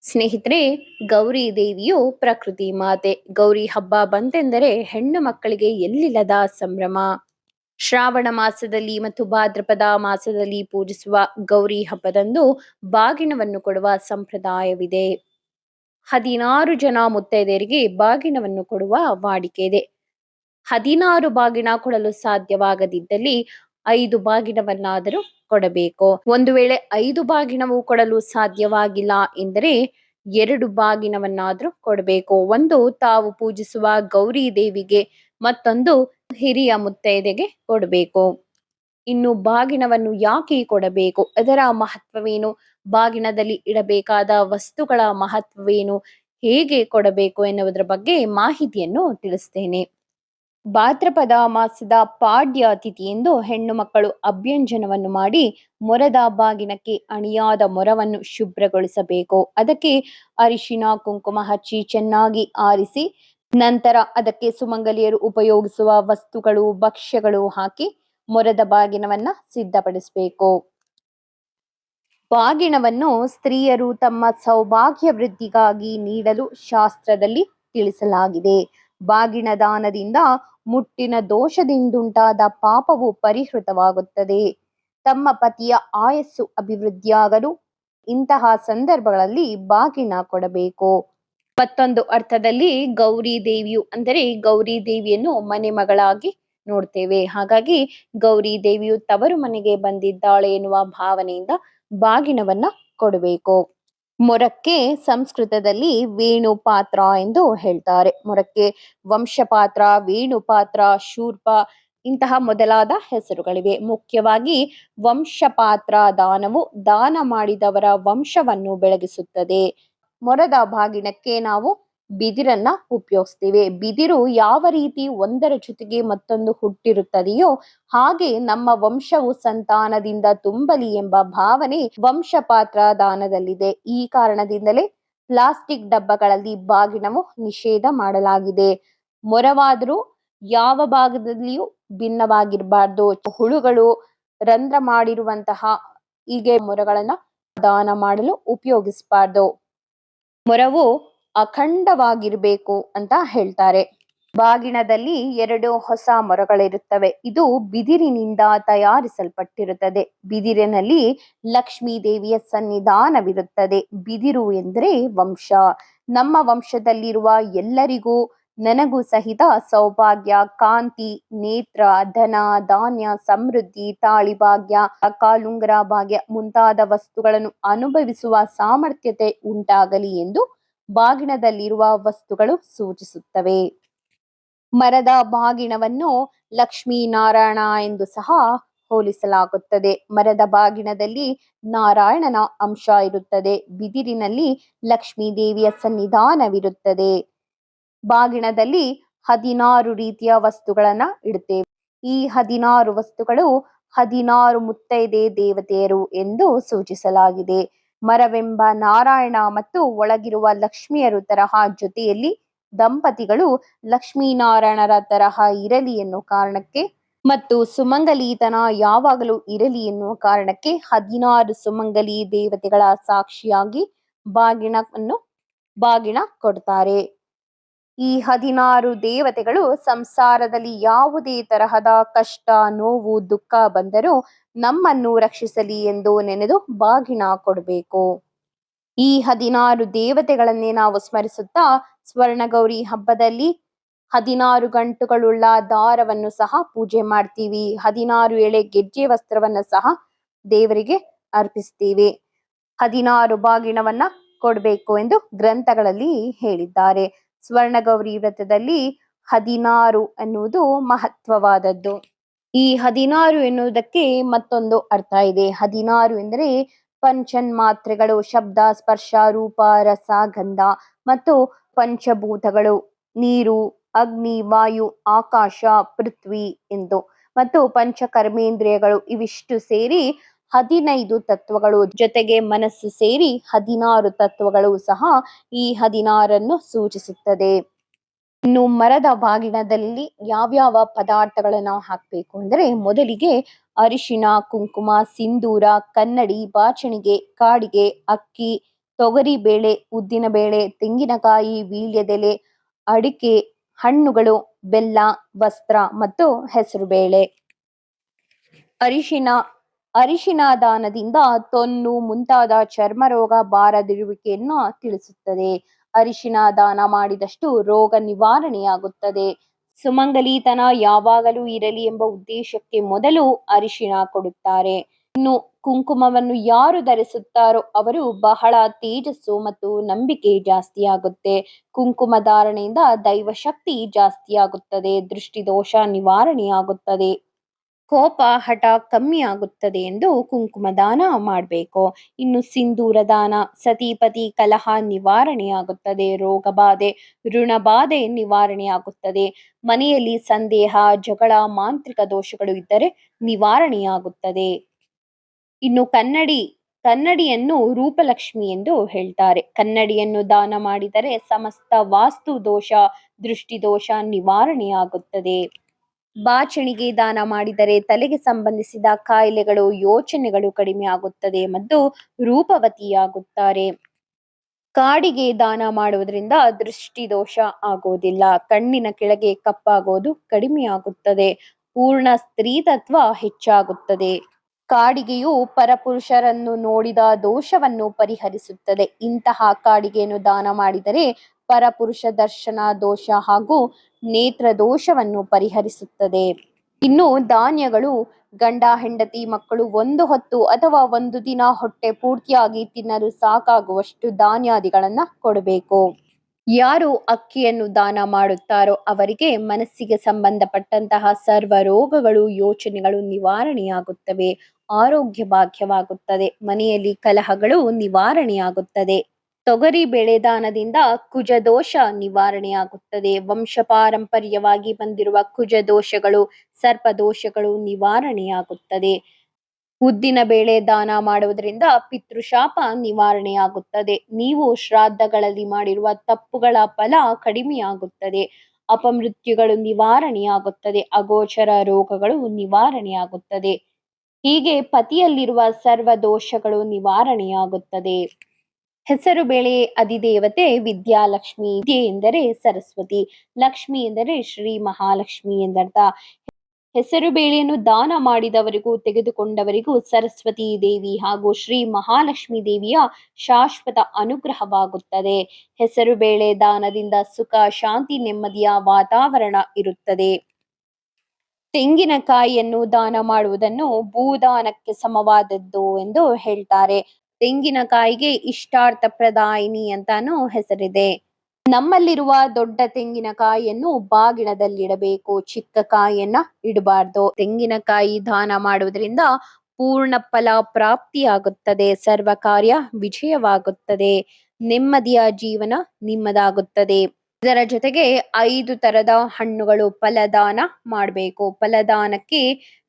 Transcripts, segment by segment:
ಸ್ನೇಹಿತರೆ, ಗೌರಿ ದೇವಿಯು ಪ್ರಕೃತಿ ಮಾತೆ. ಗೌರಿ ಹಬ್ಬ ಬಂತೆಂದರೆ ಹೆಣ್ಣು ಮಕ್ಕಳಿಗೆ ಎಲ್ಲಿಲ್ಲದ ಸಂಭ್ರಮ. ಶ್ರಾವಣ ಮಾಸದಲ್ಲಿ ಮತ್ತು ಭಾದ್ರಪದ ಮಾಸದಲ್ಲಿ ಪೂಜಿಸುವ ಗೌರಿ ಹಬ್ಬದಂದು ಬಾಗಿನವನ್ನು ಕೊಡುವ ಸಂಪ್ರದಾಯವಿದೆ. 16 ಜನ ಮುತ್ತೈದೆಯರಿಗೆ ಬಾಗಿನವನ್ನು ಕೊಡುವ ವಾಡಿಕೆ ಇದೆ. 16 ಬಾಗಿನ ಕೊಡಲು ಸಾಧ್ಯವಾಗದಿದ್ದಲ್ಲಿ 5 ಬಾಗಿನವನ್ನಾದರೂ ಕೊಡಬೇಕು. ಒಂದು ವೇಳೆ 5 ಬಾಗಿನವು ಕೊಡಲು ಸಾಧ್ಯವಾಗಿಲ್ಲ ಎಂದರೆ 2 ಬಾಗಿನವನ್ನಾದರೂ ಕೊಡಬೇಕು. ಒಂದು ತಾವು ಪೂಜಿಸುವ ಗೌರಿ ದೇವಿಗೆ, ಮತ್ತೊಂದು ಹಿರಿಯ ಮುತ್ತೈದೆಗೆ ಕೊಡಬೇಕು. ಇನ್ನು ಬಾಗಿನವನ್ನು ಯಾಕೆ ಕೊಡಬೇಕು, ಅದರ ಮಹತ್ವವೇನು, ಬಾಗಿನದಲ್ಲಿ ಇಡಬೇಕಾದ ವಸ್ತುಗಳ ಮಹತ್ವವೇನು, ಹೇಗೆ ಕೊಡಬೇಕು ಎನ್ನುವುದರ ಬಗ್ಗೆ ಮಾಹಿತಿಯನ್ನು ತಿಳಿಸ್ತೇನೆ. ಭಾದ್ರಪದ ಮಾಸದ ಪಾಡ್ಯ ತಿಥಿಯೆಂದು ಹೆಣ್ಣು ಮಕ್ಕಳು ಅಭ್ಯಂಜನವನ್ನು ಮಾಡಿ ಮೊರದ ಬಾಗಿನಕ್ಕೆ ಅಣಿಯಾದ ಮೊರವನ್ನು ಶುಭ್ರಗೊಳಿಸಬೇಕು. ಅದಕ್ಕೆ ಅರಿಶಿನ ಕುಂಕುಮ ಹಚ್ಚಿ ಚೆನ್ನಾಗಿ ಆರಿಸಿ ನಂತರ ಅದಕ್ಕೆ ಸುಮಂಗಲಿಯರು ಉಪಯೋಗಿಸುವ ವಸ್ತುಗಳು, ಭಕ್ಷ್ಯಗಳು ಹಾಕಿ ಮೊರದ ಬಾಗಿನವನ್ನ ಸಿದ್ಧಪಡಿಸಬೇಕು. ಬಾಗಿನವನ್ನು ಸ್ತ್ರೀಯರು ತಮ್ಮ ಸೌಭಾಗ್ಯ ವೃದ್ಧಿಗಾಗಿ ನೀಡಲು ಶಾಸ್ತ್ರದಲ್ಲಿ ತಿಳಿಸಲಾಗಿದೆ. ಬಾಗಿನ ದಾನದಿಂದ ಮುಟ್ಟಿನ ದೋಷದಿಂದುಂಟಾದ ಪಾಪವು ಪರಿಹೃತವಾಗುತ್ತದೆ. ತಮ್ಮ ಪತಿಯ ಆಯಸ್ಸು ಅಭಿವೃದ್ಧಿಯಾಗಲು ಇಂತಹ ಸಂದರ್ಭಗಳಲ್ಲಿ ಬಾಗಿನ ಕೊಡಬೇಕು. ಮತ್ತೊಂದು ಅರ್ಥದಲ್ಲಿ ಗೌರಿ ದೇವಿಯು ಅಂದರೆ ಗೌರಿ ದೇವಿಯನ್ನು ಮನೆ ಮಗಳಾಗಿ ನೋಡ್ತೇವೆ. ಹಾಗಾಗಿ ಗೌರಿ ದೇವಿಯು ತವರು ಮನೆಗೆ ಬಂದಿದ್ದಾಳೆ ಎನ್ನುವ ಭಾವನೆಯಿಂದ ಬಾಗಿನವನ್ನ ಕೊಡಬೇಕು. ಮೊರಕ್ಕೆ ಸಂಸ್ಕೃತದಲ್ಲಿ ವೇಣು ಪಾತ್ರ ಎಂದು ಹೇಳ್ತಾರೆ. ಮೊರಕ್ಕೆ ವಂಶಪಾತ್ರ, ವೇಣು ಪಾತ್ರ, ಶೂರ್ಪ ಇಂತಹ ಮೊದಲಾದ ಹೆಸರುಗಳಿವೆ. ಮುಖ್ಯವಾಗಿ ವಂಶಪಾತ್ರ ದಾನವು ದಾನ ಮಾಡಿದವರ ವಂಶವನ್ನು ಬೆಳಗಿಸುತ್ತದೆ. ಮೊರದ ಬಾಗಿನಕ್ಕೆ ನಾವು ಬಿದಿರನ್ನ ಉಪಯೋಗಿಸ್ತೀವಿ. ಬಿದಿರು ಯಾವ ರೀತಿ ಒಂದರ ಜೊತೆಗೆ ಮತ್ತೊಂದು ಹುಟ್ಟಿರುತ್ತದೆಯೋ ಹಾಗೆ ನಮ್ಮ ವಂಶವು ಸಂತಾನದಿಂದ ತುಂಬಲಿ ಎಂಬ ಭಾವನೆ ವಂಶಪಾತ್ರ ದಾನದಲ್ಲಿದೆ. ಈ ಕಾರಣದಿಂದಲೇ ಪ್ಲಾಸ್ಟಿಕ್ ಡಬ್ಬಗಳಲ್ಲಿ ಬಾಗಿನವು ನಿಷೇಧ ಮಾಡಲಾಗಿದೆ. ಮೊರವಾದರೂ ಯಾವ ಭಾಗದಲ್ಲಿಯೂ ಭಿನ್ನವಾಗಿರಬಾರ್ದು. ಹುಳುಗಳು, ರಂಧ್ರ ಮಾಡಿರುವಂತಹ ಹೀಗೆ ಮೊರಗಳನ್ನ ದಾನ ಮಾಡಲು ಉಪಯೋಗಿಸಬಾರ್ದು. ಮೊರವು ಅಖಂಡವಾಗಿರಬೇಕು ಅಂತ ಹೇಳ್ತಾರೆ. ಬಾಗಿಣದಲ್ಲಿ 2 ಹೊಸ ಮೊರಗಳಿರುತ್ತವೆ. ಇದು ಬಿದಿರಿನಿಂದ ತಯಾರಿಸಲ್ಪಟ್ಟಿರುತ್ತದೆ. ಬಿದಿರಿನಲ್ಲಿ ಲಕ್ಷ್ಮೀ ದೇವಿಯ ಸನ್ನಿಧಾನವಿರುತ್ತದೆ. ಬಿದಿರು ಎಂದರೆ ವಂಶ. ನಮ್ಮ ವಂಶದಲ್ಲಿರುವ ಎಲ್ಲರಿಗೂ, ನನಗೂ ಸಹಿತ ಸೌಭಾಗ್ಯ, ಕಾಂತಿ, ನೇತ್ರ, ಧನ, ಧಾನ್ಯ, ಸಮೃದ್ಧಿ, ತಾಳಿ ಭಾಗ್ಯ, ಕಾಲುಂಗರ ಭಾಗ್ಯ ಮುಂತಾದ ವಸ್ತುಗಳನ್ನು ಅನುಭವಿಸುವ ಸಾಮರ್ಥ್ಯತೆ ಉಂಟಾಗಲಿ ಎಂದು ಬಾಗಿಣದಲ್ಲಿರುವ ವಸ್ತುಗಳು ಸೂಚಿಸುತ್ತವೆ. ಮರದ ಬಾಗಿಣವನ್ನು ಲಕ್ಷ್ಮೀನಾರಾಯಣ ಎಂದು ಸಹ ಹೋಲಿಸಲಾಗುತ್ತದೆ. ಮರದ ಬಾಗಿಣದಲ್ಲಿ ನಾರಾಯಣನ ಅಂಶ ಇರುತ್ತದೆ. ಬಿದಿರಿನಲ್ಲಿ ಲಕ್ಷ್ಮೀ ದೇವಿಯ ಸನ್ನಿಧಾನವಿರುತ್ತದೆ. ಬಾಗಿಣದಲ್ಲಿ 16 ರೀತಿಯ ವಸ್ತುಗಳನ್ನ ಇಡುತ್ತೇವೆ. ಈ 16 ವಸ್ತುಗಳು 16 ಮುತ್ತೈದೆ ದೇವತೆಯರು ಎಂದು ಸೂಚಿಸಲಾಗಿದೆ. ಮರವೆಂಬ ನಾರಾಯಣ ಮತ್ತು ಒಳಗಿರುವ ಲಕ್ಷ್ಮಿಯರು ತರಹ ಜೊತೆಯಲ್ಲಿ ದಂಪತಿಗಳು ಲಕ್ಷ್ಮೀನಾರಾಯಣರ ತರಹ ಇರಲಿ ಎನ್ನುವ ಕಾರಣಕ್ಕೆ ಮತ್ತು ಸುಮಂಗಲಿತನ ಯಾವಾಗಲೂ ಇರಲಿ ಎನ್ನುವ ಕಾರಣಕ್ಕೆ 16 ಸುಮಂಗಲಿ ದೇವತೆಗಳ ಸಾಕ್ಷಿಯಾಗಿ ಬಾಗಿಣ ಕೊಡ್ತಾರೆ. ಈ 16 ದೇವತೆಗಳು ಸಂಸಾರದಲ್ಲಿ ಯಾವುದೇ ತರಹದ ಕಷ್ಟ, ನೋವು, ದುಃಖ ಬಂದರೂ ನಮ್ಮನ್ನು ರಕ್ಷಿಸಲಿ ಎಂದು ನೆನೆದು ಬಾಗಿಣ ಕೊಡಬೇಕು. ಈ 16 ದೇವತೆಗಳನ್ನೇ ನಾವು ಸ್ಮರಿಸುತ್ತಾ ಸ್ವರ್ಣಗೌರಿ ಹಬ್ಬದಲ್ಲಿ 16 ಗಂಟುಗಳುಳ್ಳ ದಾರವನ್ನು ಸಹ ಪೂಜೆ ಮಾಡ್ತೀವಿ. 16 ಎಳೆ ಗೆಜ್ಜೆ ವಸ್ತ್ರವನ್ನ ಸಹ ದೇವರಿಗೆ ಅರ್ಪಿಸ್ತೀವಿ. 16 ಬಾಗಿಣವನ್ನ ಕೊಡಬೇಕು ಎಂದು ಗ್ರಂಥಗಳಲ್ಲಿ ಹೇಳಿದ್ದಾರೆ. ಸ್ವರ್ಣಗೌರಿ ವ್ರತದಲ್ಲಿ 16 ಎನ್ನುವುದು ಮಹತ್ವವಾದದ್ದು. ಈ 16 ಎನ್ನುವುದಕ್ಕೆ ಮತ್ತೊಂದು ಅರ್ಥ ಇದೆ. 16 ಎಂದರೆ ಪಂಚನ್ಮಾತ್ರೆಗಳು, ಶಬ್ದ, ಸ್ಪರ್ಶ, ರೂಪ, ರಸ, ಗಂಧ ಮತ್ತು ಪಂಚಭೂತಗಳು, ನೀರು, ಅಗ್ನಿ, ವಾಯು, ಆಕಾಶ, ಪೃಥ್ವಿ ಎಂದು ಮತ್ತು ಪಂಚಕರ್ಮೇಂದ್ರಿಯಗಳು ಇವಿಷ್ಟು ಸೇರಿ 15 ತತ್ವಗಳು, ಜೊತೆಗೆ ಮನಸ್ಸು ಸೇರಿ 16 ತತ್ವಗಳು ಸಹ ಈ 16 ಸೂಚಿಸುತ್ತದೆ. ಇನ್ನು ಮರದ ಬಾಗಿಣದಲ್ಲಿ ಯಾವ್ಯಾವ ಪದಾರ್ಥಗಳನ್ನ ಹಾಕಬೇಕು ಅಂದರೆ, ಮೊದಲಿಗೆ ಅರಿಶಿನ, ಕುಂಕುಮ, ಸಿಂಧೂರ, ಕನ್ನಡಿ, ಬಾಚಣಿಗೆ, ಕಾಡಿಗೆ, ಅಕ್ಕಿ, ತೊಗರಿ ಬೇಳೆ, ಉದ್ದಿನ ಬೇಳೆ, ತೆಂಗಿನಕಾಯಿ, ವೀಳ್ಯದೆಲೆ, ಅಡಿಕೆ, ಹಣ್ಣುಗಳು, ಬೆಲ್ಲ, ವಸ್ತ್ರ ಮತ್ತು ಹೆಸರುಬೇಳೆ. ಅರಿಶಿನ. ಅರಿಶಿನ ದಾನದಿಂದ ತೊನ್ನು ಮುಂತಾದ ಚರ್ಮರೋಗ ಬಾರದಿರುವಿಕೆಯನ್ನು ತಿಳಿಸುತ್ತದೆ. ಅರಿಶಿನ ದಾನ ಮಾಡಿದಷ್ಟು ರೋಗ ನಿವಾರಣೆಯಾಗುತ್ತದೆ. ಸುಮಂಗಲಿತನ ಯಾವಾಗಲೂ ಇರಲಿ ಎಂಬ ಉದ್ದೇಶಕ್ಕೆ ಮೊದಲು ಅರಿಶಿನ ಕೊಡುತ್ತಾರೆ. ಇನ್ನು ಕುಂಕುಮವನ್ನು ಯಾರು ಧರಿಸುತ್ತಾರೋ ಅವರು ಬಹಳ ತೇಜಸ್ಸು ಮತ್ತು ನಂಬಿಕೆ ಜಾಸ್ತಿಯಾಗುತ್ತೆ. ಕುಂಕುಮ ಧಾರಣೆಯಿಂದ ದೈವ ಶಕ್ತಿ ಜಾಸ್ತಿಯಾಗುತ್ತದೆ. ದೃಷ್ಟಿದೋಷ ನಿವಾರಣೆಯಾಗುತ್ತದೆ. ಕೋಪ ಹಠ ಕಮ್ಮಿ ಆಗುತ್ತದೆ ಎಂದು ಕುಂಕುಮ ದಾನ ಮಾಡಬೇಕು. ಇನ್ನು ಸಿಂಧೂರ ದಾನ. ಸತಿಪತಿ ಕಲಹ ನಿವಾರಣೆಯಾಗುತ್ತದೆ. ರೋಗ ಬಾಧೆ, ಋಣ ಬಾಧೆ ನಿವಾರಣೆಯಾಗುತ್ತದೆ. ಮನೆಯಲ್ಲಿ ಸಂದೇಹ, ಜಗಳ, ಮಾಂತ್ರಿಕ ದೋಷಗಳು ಇದ್ದರೆ ನಿವಾರಣೆಯಾಗುತ್ತದೆ. ಇನ್ನು ಕನ್ನಡಿಯನ್ನು ರೂಪಲಕ್ಷ್ಮಿ ಎಂದು ಹೇಳ್ತಾರೆ. ಕನ್ನಡಿಯನ್ನು ದಾನ ಮಾಡಿದರೆ ಸಮಸ್ತ ವಾಸ್ತು ದೋಷ, ದೃಷ್ಟಿದೋಷ ನಿವಾರಣೆಯಾಗುತ್ತದೆ. ಬಾಚಣಿಗೆ ದಾನ ಮಾಡಿದರೆ ತಲೆಗೆ ಸಂಬಂಧಿಸಿದ ಕಾಯಿಲೆಗಳು, ಯೋಚನೆಗಳು ಕಡಿಮೆ ಆಗುತ್ತದೆ ಮತ್ತು ರೂಪವತಿಯಾಗುತ್ತಾರೆ. ಕಾಡಿಗೆ ದಾನ ಮಾಡುವುದರಿಂದ ದೃಷ್ಟಿದೋಷ ಆಗೋದಿಲ್ಲ. ಕಣ್ಣಿನ ಕೆಳಗೆ ಕಪ್ಪಾಗೋದು ಕಡಿಮೆಯಾಗುತ್ತದೆ. ಪೂರ್ಣ ಸ್ತ್ರೀತತ್ವ ಹೆಚ್ಚಾಗುತ್ತದೆ. ಕಾಡಿಗೆಯು ಪರಪುರುಷರನ್ನು ನೋಡಿದ ದೋಷವನ್ನು ಪರಿಹರಿಸುತ್ತದೆ. ಇಂತಹ ಕಾಡಿಗೆಯನ್ನು ದಾನ ಮಾಡಿದರೆ ಪರಪುರುಷ ದರ್ಶನ ದೋಷ ಹಾಗೂ ನೇತ್ರ ದೋಷವನ್ನು ಪರಿಹರಿಸುತ್ತದೆ. ಇನ್ನು ಧಾನ್ಯಗಳು. ಗಂಡ ಹೆಂಡತಿ ಮಕ್ಕಳು ಒಂದು ಹೊತ್ತು ಅಥವಾ ಒಂದು ದಿನ ಹೊಟ್ಟೆ ಪೂರ್ತಿಯಾಗಿ ತಿನ್ನಲು ಸಾಕಾಗುವಷ್ಟು ಧಾನ್ಯಾದಿಗಳನ್ನ ಕೊಡಬೇಕು. ಯಾರು ಅಕ್ಕಿಯನ್ನು ದಾನ ಮಾಡುತ್ತಾರೋ ಅವರಿಗೆ ಮನಸ್ಸಿಗೆ ಸಂಬಂಧಪಟ್ಟಂತಹ ಸರ್ವ ರೋಗಗಳು, ಯೋಚನೆಗಳು ನಿವಾರಣೆಯಾಗುತ್ತವೆ. ಆರೋಗ್ಯ ಭಾಗ್ಯವಾಗುತ್ತದೆ. ಮನೆಯಲ್ಲಿ ಕಲಹಗಳು ನಿವಾರಣೆಯಾಗುತ್ತದೆ. ತೊಗರಿ ಬೇಳೆ ದಾನದಿಂದ ಕುಜದೋಷ ನಿವಾರಣೆಯಾಗುತ್ತದೆ. ವಂಶ ಪಾರಂಪರ್ಯವಾಗಿ ಬಂದಿರುವ ಕುಜದೋಷಗಳು, ಸರ್ಪದೋಷಗಳು ನಿವಾರಣೆಯಾಗುತ್ತದೆ. ಉದ್ದಿನ ಬೇಳೆ ದಾನ ಮಾಡುವುದರಿಂದ ಪಿತೃಶಾಪ ನಿವಾರಣೆಯಾಗುತ್ತದೆ. ನೀವು ಶ್ರಾದ್ದಗಳಲ್ಲಿ ಮಾಡಿರುವ ತಪ್ಪುಗಳ ಫಲ ಕಡಿಮೆಯಾಗುತ್ತದೆ. ಅಪಮೃತ್ಯುಗಳು ನಿವಾರಣೆಯಾಗುತ್ತದೆ. ಅಗೋಚರ ರೋಗಗಳು ನಿವಾರಣೆಯಾಗುತ್ತದೆ. ಹೀಗೆ ಪತಿಯಲ್ಲಿರುವ ಸರ್ವ ದೋಷಗಳು ನಿವಾರಣೆಯಾಗುತ್ತದೆ. ಹೆಸರು ಬೇಳೆ ಅಧಿದೇವತೆ ವಿದ್ಯಾಲಕ್ಷ್ಮಿ. ವಿದ್ಯೆ ಎಂದರೆ ಸರಸ್ವತಿ, ಲಕ್ಷ್ಮಿ ಎಂದರೆ ಶ್ರೀ ಮಹಾಲಕ್ಷ್ಮಿ ಎಂದರ್ಥ. ಹೆಸರು ಬೇಳೆಯನ್ನು ದಾನ ಮಾಡಿದವರಿಗೂ ತೆಗೆದುಕೊಂಡವರಿಗೂ ಸರಸ್ವತಿ ದೇವಿ ಹಾಗೂ ಶ್ರೀ ಮಹಾಲಕ್ಷ್ಮಿ ದೇವಿಯ ಶಾಶ್ವತ ಅನುಗ್ರಹವಾಗುತ್ತದೆ. ಹೆಸರು ಬೇಳೆ ದಾನದಿಂದ ಸುಖ, ಶಾಂತಿ, ನೆಮ್ಮದಿಯ ವಾತಾವರಣ ಇರುತ್ತದೆ. ತೆಂಗಿನಕಾಯಿಯನ್ನು ದಾನ ಮಾಡುವುದನ್ನು ಭೂದಾನಕ್ಕೆ ಸಮವಾದದ್ದು ಎಂದು ಹೇಳ್ತಾರೆ. ತೆಂಗಿನಕಾಯಿಗೆ ಇಷ್ಟಾರ್ಥ ಪ್ರದಾಯಿನಿ ಅಂತಾನೂ ಹೆಸರಿದೆ. ನಮ್ಮಲ್ಲಿರುವ ದೊಡ್ಡ ತೆಂಗಿನಕಾಯಿಯನ್ನು ಬಾಗಿಣದಲ್ಲಿಡಬೇಕು. ಚಿಕ್ಕ ಕಾಯಿಯನ್ನ ಇಡಬಾರ್ದು. ತೆಂಗಿನಕಾಯಿ ದಾನ ಮಾಡುವುದರಿಂದ ಪೂರ್ಣ ಫಲ ಪ್ರಾಪ್ತಿಯಾಗುತ್ತದೆ. ಸರ್ವ ಕಾರ್ಯ ವಿಜಯವಾಗುತ್ತದೆ. ನೆಮ್ಮದಿಯ ಜೀವನ ನಿಮ್ಮದಾಗುತ್ತದೆ. ಇದರ ಜೊತೆಗೆ 5 ತರದ ಹಣ್ಣುಗಳು ಫಲದಾನ ಮಾಡಬೇಕು. ಫಲದಾನಕ್ಕೆ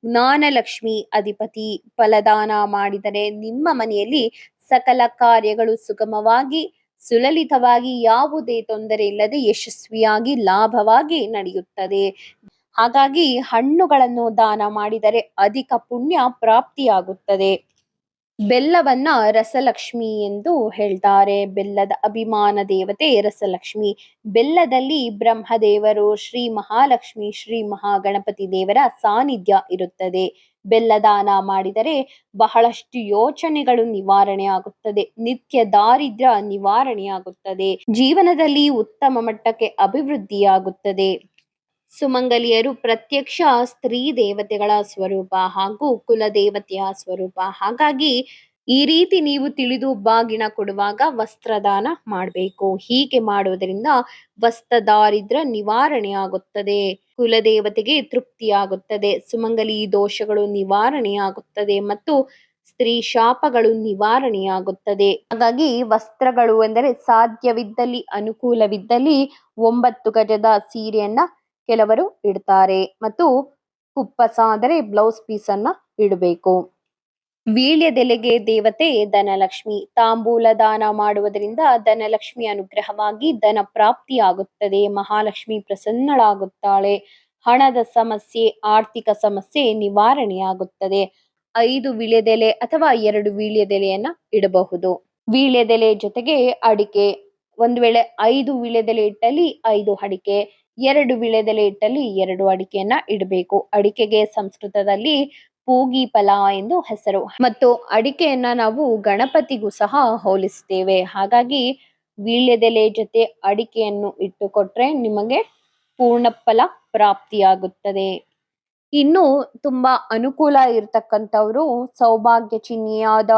ಜ್ಞಾನಲಕ್ಷ್ಮಿ ಅಧಿಪತಿ. ಫಲದಾನ ಮಾಡಿದರೆ ನಿಮ್ಮ ಮನೆಯಲ್ಲಿ ಸಕಲ ಕಾರ್ಯಗಳು ಸುಗಮವಾಗಿ, ಸುಲಲಿತವಾಗಿ, ಯಾವುದೇ ತೊಂದರೆ ಇಲ್ಲದೆ ಯಶಸ್ವಿಯಾಗಿ ಲಾಭವಾಗಿ ನಡೆಯುತ್ತದೆ. ಹಾಗಾಗಿ ಹಣ್ಣುಗಳನ್ನು ದಾನ ಮಾಡಿದರೆ ಅಧಿಕ ಪುಣ್ಯ ಪ್ರಾಪ್ತಿಯಾಗುತ್ತದೆ. ಬೆಲ್ಲವನ್ನ ರಸಲಕ್ಷ್ಮಿ ಎಂದು ಹೇಳ್ತಾರೆ. ಬೆಲ್ಲದ ಅಭಿಮಾನ ದೇವತೆ ರಸಲಕ್ಷ್ಮಿ. ಬೆಲ್ಲದಲ್ಲಿ ಬ್ರಹ್ಮದೇವರು, ಶ್ರೀ ಮಹಾಲಕ್ಷ್ಮಿ, ಶ್ರೀ ಮಹಾಗಣಪತಿ ದೇವರ ಸಾನ್ನಿಧ್ಯ ಇರುತ್ತದೆ. ಬೆಲ್ಲ ದಾನ ಮಾಡಿದರೆ ಬಹಳಷ್ಟು ಯೋಚನೆಗಳು ನಿವಾರಣೆಯಾಗುತ್ತದೆ. ನಿತ್ಯ ದಾರಿದ್ರ್ಯ ನಿವಾರಣೆಯಾಗುತ್ತದೆ. ಜೀವನದಲ್ಲಿ ಉತ್ತಮ ಮಟ್ಟಕ್ಕೆ ಅಭಿವೃದ್ಧಿಯಾಗುತ್ತದೆ. ಸುಮಂಗಲಿಯರು ಪ್ರತ್ಯಕ್ಷ ಸ್ತ್ರೀ ದೇವತೆಗಳ ಸ್ವರೂಪ ಹಾಗೂ ಕುಲದೇವತೆಯ ಸ್ವರೂಪ. ಹಾಗಾಗಿ ಈ ರೀತಿ ನೀವು ತಿಳಿದು ಬಾಗಿಣ ಕೊಡುವಾಗ ವಸ್ತ್ರದಾನ ಮಾಡಬೇಕು. ಹೀಗೆ ಮಾಡುವುದರಿಂದ ವಸ್ತ್ರ ದಾರಿದ್ರ್ಯ ನಿವಾರಣೆಯಾಗುತ್ತದೆ. ಕುಲದೇವತೆಗೆ ತೃಪ್ತಿಯಾಗುತ್ತದೆ. ಸುಮಂಗಲಿ ದೋಷಗಳು ನಿವಾರಣೆಯಾಗುತ್ತದೆ ಮತ್ತು ಸ್ತ್ರೀ ಶಾಪಗಳು ನಿವಾರಣೆಯಾಗುತ್ತದೆ. ಹಾಗಾಗಿ ವಸ್ತ್ರಗಳು ಎಂದರೆ ಸಾಧ್ಯವಿದ್ದಲ್ಲಿ, ಅನುಕೂಲವಿದ್ದಲ್ಲಿ 9 ಗಜದ ಸೀರೆಯನ್ನ ಕೆಲವರು ಇಡ್ತಾರೆ ಮತ್ತು ಕುಪ್ಪಸ ಅಂದರೆ ಬ್ಲೌಸ್ ಪೀಸ್ ಅನ್ನ ಇಡಬೇಕು. ವೀಳ್ಯದೆಲೆಗೆ ದೇವತೆ ಧನಲಕ್ಷ್ಮಿ. ತಾಂಬೂಲ ದಾನ ಮಾಡುವುದರಿಂದ ಧನಲಕ್ಷ್ಮಿ ಅನುಗ್ರಹವಾಗಿ ಧನ ಪ್ರಾಪ್ತಿಯಾಗುತ್ತದೆ. ಮಹಾಲಕ್ಷ್ಮಿ ಪ್ರಸನ್ನಳಾಗುತ್ತಾಳೆ. ಹಣದ ಸಮಸ್ಯೆ, ಆರ್ಥಿಕ ಸಮಸ್ಯೆ ನಿವಾರಣೆಯಾಗುತ್ತದೆ. 5 ವೀಳ್ಯದೆಲೆ ಅಥವಾ 2 ವೀಳ್ಯದೆಲೆಯನ್ನ ಇಡಬಹುದು. ವೀಳ್ಯದೆಲೆ ಜೊತೆಗೆ ಅಡಿಕೆ. ಒಂದು ವೇಳೆ 5 ವೀಳ್ಯದೆಲೆ ಇಟ್ಟಲ್ಲಿ 5 ಅಡಿಕೆ, 2 ವೀಳ್ಯದೆಲೆ ಇಟ್ಟಲ್ಲಿ 2 ಅಡಿಕೆಯನ್ನ ಇಡಬೇಕು. ಅಡಿಕೆಗೆ ಸಂಸ್ಕೃತದಲ್ಲಿ ಪೂಗಿ ಫಲ ಎಂದು ಹೆಸರು. ಮತ್ತು ಅಡಿಕೆಯನ್ನ ನಾವು ಗಣಪತಿಗೂ ಸಹ ಹೋಲಿಸ್ತೇವೆ. ಹಾಗಾಗಿ ವೀಳ್ಯದೆಲೆ ಜೊತೆ ಅಡಿಕೆಯನ್ನು ಇಟ್ಟುಕೊಟ್ರೆ ನಿಮಗೆ ಪೂರ್ಣ ಫಲ ಪ್ರಾಪ್ತಿಯಾಗುತ್ತದೆ. ಇನ್ನು ತುಂಬಾ ಅನುಕೂಲ ಇರ್ತಕ್ಕಂಥವ್ರು ಸೌಭಾಗ್ಯ ಚಿಹ್ನೆಯಾದ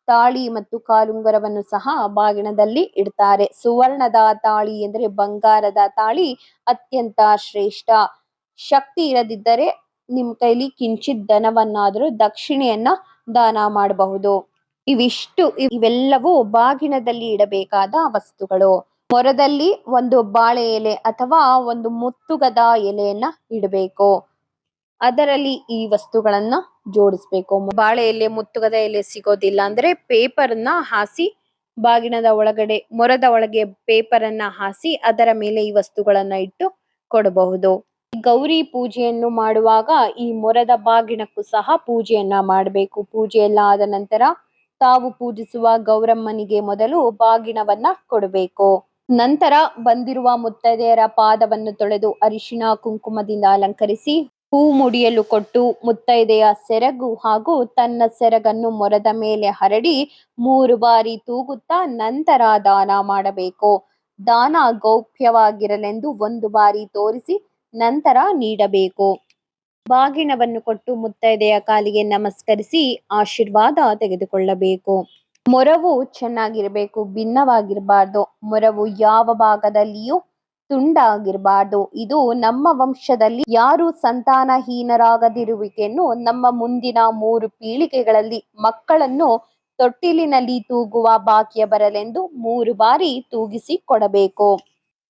ತಾಳಿ ಮತ್ತು ಕಾಲುಂಗರವನ್ನು ಸಹ ಬಾಗಿಣದಲ್ಲಿ ಇಡ್ತಾರೆ. ಸುವರ್ಣದ ತಾಳಿ ಎಂದರೆ ಬಂಗಾರದ ತಾಳಿ ಅತ್ಯಂತ ಶ್ರೇಷ್ಠ. ಶಕ್ತಿ ಇರದಿದ್ದರೆ ನಿಮ್ ಕೈಲಿ ಕಿಂಚಿತ್ ಧನವನ್ನಾದರೂ ದಕ್ಷಿಣೆಯನ್ನ ದಾನ ಮಾಡಬಹುದು. ಇವೆಲ್ಲವೂ ಬಾಗಿಣದಲ್ಲಿ ಇಡಬೇಕಾದ ವಸ್ತುಗಳು. ಮೊರದಲ್ಲಿ ಒಂದು ಬಾಳೆ ಎಲೆ ಅಥವಾ ಒಂದು ಮುತ್ತುಗದ ಎಲೆಯನ್ನ ಇಡಬೇಕು. ಅದರಲ್ಲಿ ಈ ವಸ್ತುಗಳನ್ನ ಜೋಡಿಸ್ಬೇಕು. ಬಾಳೆ ಎಲೆ, ಮುತ್ತುಗದ ಎಲೆ ಸಿಗೋದಿಲ್ಲ ಅಂದ್ರೆ ಪೇಪರ್ನ ಹಾಸಿ ಬಾಗಿಣದ ಒಳಗಡೆ, ಮೊರದ ಒಳಗೆ ಪೇಪರನ್ನ ಹಾಸಿ ಅದರ ಮೇಲೆ ಈ ವಸ್ತುಗಳನ್ನ ಇಟ್ಟು ಕೊಡಬಹುದು. ಗೌರಿ ಪೂಜೆಯನ್ನು ಮಾಡುವಾಗ ಈ ಮೊರದ ಬಾಗಿಣಕ್ಕೂ ಸಹ ಪೂಜೆಯನ್ನ ಮಾಡಬೇಕು. ಪೂಜೆ ಎಲ್ಲ ಆದ ನಂತರ ತಾವು ಪೂಜಿಸುವ ಗೌರಮ್ಮನಿಗೆ ಮೊದಲು ಬಾಗಿಣವನ್ನ ಕೊಡಬೇಕು. ನಂತರ ಬಂದಿರುವ ಮುತ್ತೈದೆಯರ ಪಾದವನ್ನು ತೊಳೆದು ಅರಿಶಿಣ ಕುಂಕುಮದಿಂದ ಅಲಂಕರಿಸಿ ಹೂ ಮುಡಿಯಲು ಕೊಟ್ಟು ಮುತ್ತೈದೆಯ ಸೆರಗು ಹಾಗೂ ತನ್ನ ಸೆರಗನ್ನು ಮೊರದ ಮೇಲೆ ಹರಡಿ 3 ಬಾರಿ ತೂಗುತ್ತಾ ನಂತರ ದಾನ ಮಾಡಬೇಕು. ದಾನ ಗೌಪ್ಯವಾಗಿರಲೆಂದು 1 ಬಾರಿ ತೋರಿಸಿ ನಂತರ ನೀಡಬೇಕು. ಬಾಗಿಣವನ್ನು ಕೊಟ್ಟು ಮುತ್ತೈದೆಯ ಕಾಲಿಗೆ ನಮಸ್ಕರಿಸಿ ಆಶೀರ್ವಾದ ತೆಗೆದುಕೊಳ್ಳಬೇಕು. ಮೊರವು ಚೆನ್ನಾಗಿರಬೇಕು, ಭಿನ್ನವಾಗಿರಬಾರ್ದು. ಮೊರವು ಯಾವ ಭಾಗದಲ್ಲಿಯೂ ತುಂಡಾಗಿರಬಾರ್ದು. ಇದು ನಮ್ಮ ವಂಶದಲ್ಲಿ ಯಾರು ಸಂತಾನಹೀನರಾಗದಿರುವಿಕೆಯನ್ನು ನಮ್ಮ ಮುಂದಿನ 3 ಪೀಳಿಗೆಗಳಲ್ಲಿ ಮಕ್ಕಳನ್ನು ತೊಟ್ಟಿಲಿನಲ್ಲಿ ತೂಗುವ ಭಾಗ್ಯ ಬರಲೆಂದು 3 ಬಾರಿ ತೂಗಿಸಿ ಕೊಡಬೇಕು.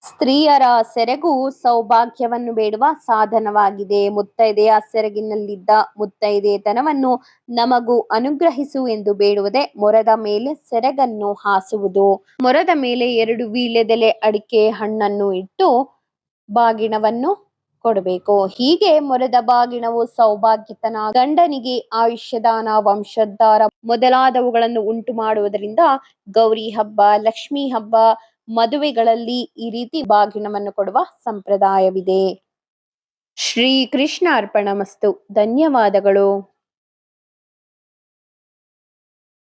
ಸ್ತ್ರೀಯರ ಸೆರಗು ಸೌಭಾಗ್ಯವನ್ನು ಬೇಡುವ ಸಾಧನವಾಗಿದೆ. ಮುತ್ತೈದೆಯ ಸೆರಗಿನಲ್ಲಿದ್ದ ಮುತ್ತೈದೆತನವನ್ನು ನಮಗೂ ಅನುಗ್ರಹಿಸು ಎಂದು ಬೇಡುವುದೇ ಮೊರದ ಮೇಲೆ ಸೆರಗನ್ನು ಹಾಸುವುದು. ಮೊರದ ಮೇಲೆ 2 ವೀಳ್ಯದೆಲೆ ಅಡಿಕೆ ಹಣ್ಣನ್ನು ಇಟ್ಟು ಬಾಗಿಣವನ್ನು ಕೊಡಬೇಕು. ಹೀಗೆ ಮೊರದ ಬಾಗಿಣವು ಸೌಭಾಗ್ಯತನ, ಗಂಡನಿಗೆ ಆಯುಷ್ಯದಾನ, ವಂಶೋದ್ಧಾರ ಮೊದಲಾದವುಗಳನ್ನು ಉಂಟು ಮಾಡುವುದರಿಂದ ಗೌರಿ ಹಬ್ಬ, ಲಕ್ಷ್ಮೀ ಹಬ್ಬ, ಮದುವೆಗಳಲ್ಲಿ ಈ ರೀತಿ ಬಾಗಿಣವನ್ನು ಕೊಡುವ ಸಂಪ್ರದಾಯವಿದೆ. ಶ್ರೀ ಕೃಷ್ಣ ಅರ್ಪಣಮಸ್ತು. ಧನ್ಯವಾದಗಳು.